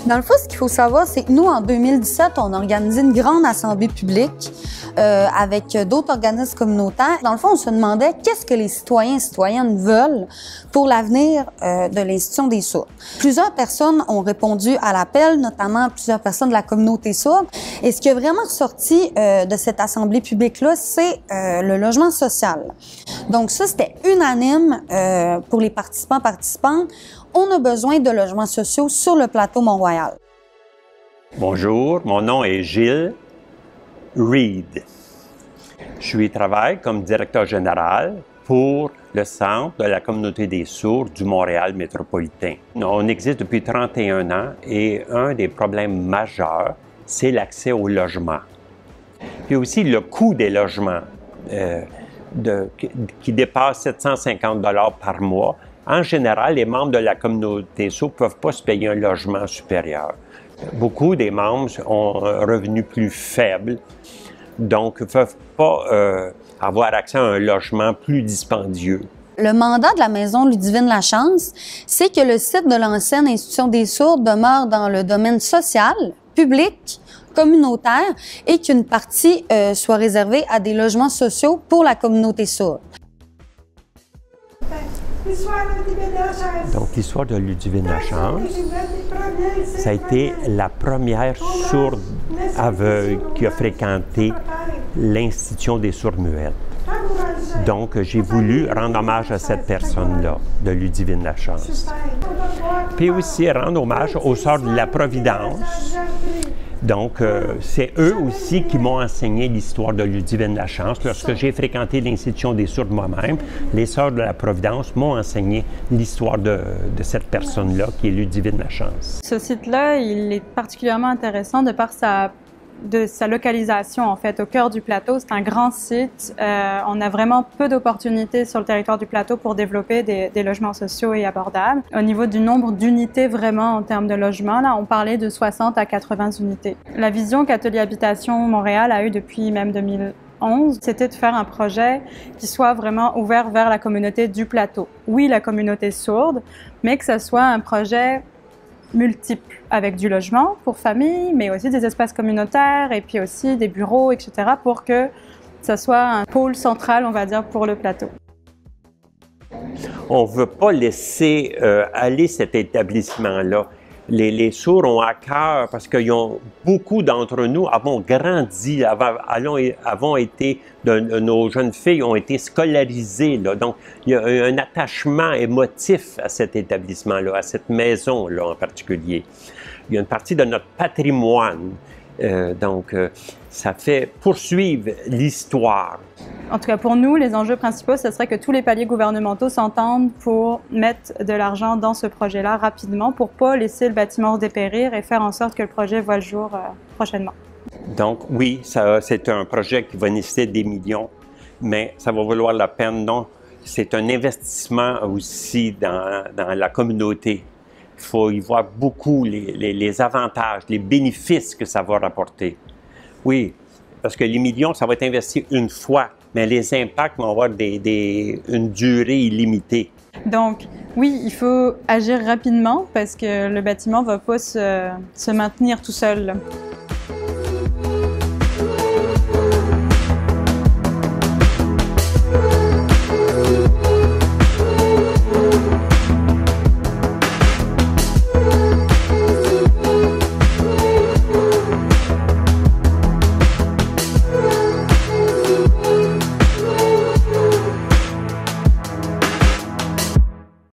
Dans le fond, ce qu'il faut savoir, c'est que nous, en 2017, on a organisé une grande assemblée publique avec d'autres organismes communautaires. Dans le fond, on se demandait qu'est-ce que les citoyens et citoyennes veulent pour l'avenir de l'Institution des sourds. Plusieurs personnes ont répondu à l'appel, notamment plusieurs personnes de la communauté sourde. Et ce qui est vraiment ressorti de cette assemblée publique-là, c'est le logement social. Donc ça, c'était unanime pour les participantes. On a besoin de logements sociaux sur le plateau Mont-Royal. Bonjour, mon nom est Gilles Reed. Je travaille comme directeur général pour le Centre de la communauté des sourds du Montréal métropolitain. On existe depuis 31 ans et un des problèmes majeurs, c'est l'accès au logement. Puis aussi le coût des logements qui dépasse 750 $ par mois. En général, les membres de la communauté sourde ne peuvent pas se payer un logement supérieur. Beaucoup des membres ont un revenu plus faible, donc ne peuvent pas avoir accès à un logement plus dispendieux. Le mandat de la Maison Ludivine Lachance, c'est que le site de l'ancienne Institution des sourds demeure dans le domaine social, public, communautaire et qu'une partie soit réservée à des logements sociaux pour la communauté sourde. Donc, l'histoire de Ludivine Lachance, ça a été la première sourde aveugle qui a fréquenté l'Institution des sourds muettes. Donc, j'ai voulu rendre hommage à cette personne-là, de Ludivine Lachance. Puis aussi rendre hommage aux Sœurs de la Providence. Donc, c'est eux aussi qui m'ont enseigné l'histoire de Ludivine Lachance. Lorsque j'ai fréquenté l'Institution des sourds moi-même, les Sœurs de la Providence m'ont enseigné l'histoire de cette personne-là, qui est Ludivine Lachance. Ce site-là, il est particulièrement intéressant de par sa localisation, en fait, au cœur du plateau. C'est un grand site. On a vraiment peu d'opportunités sur le territoire du plateau pour développer des logements sociaux et abordables. Au niveau du nombre d'unités, vraiment, en termes de logements, là, on parlait de 60 à 80 unités. La vision qu'Atelier Habitation Montréal a eue depuis même 2011, c'était de faire un projet qui soit vraiment ouvert vers la communauté du plateau. Oui, la communauté sourde, mais que ce soit un projet multiples, avec du logement pour famille, mais aussi des espaces communautaires et puis aussi des bureaux, etc., pour que ce soit un pôle central, on va dire, pour le plateau. On ne veut pas laisser aller cet établissement-là. Les sourds ont à cœur, parce que beaucoup d'entre nous avons grandi, nos jeunes filles ont été scolarisées. Là, donc, il y a un attachement émotif à cet établissement-là, à cette maison-là en particulier. Il y a une partie de notre patrimoine. Ça fait poursuivre l'histoire. En tout cas, pour nous, les enjeux principaux, ce serait que tous les paliers gouvernementaux s'entendent pour mettre de l'argent dans ce projet-là rapidement pour ne pas laisser le bâtiment dépérir et faire en sorte que le projet voit le jour prochainement. Donc oui, c'est un projet qui va nécessiter des millions, mais ça va valoir la peine, non? C'est un investissement aussi dans la communauté. Il faut y voir beaucoup les avantages, les bénéfices que ça va rapporter. Oui, parce que les millions, ça va être investi une fois, mais les impacts vont avoir une durée illimitée. Donc, oui, il faut agir rapidement parce que le bâtiment ne va pas se maintenir tout seul.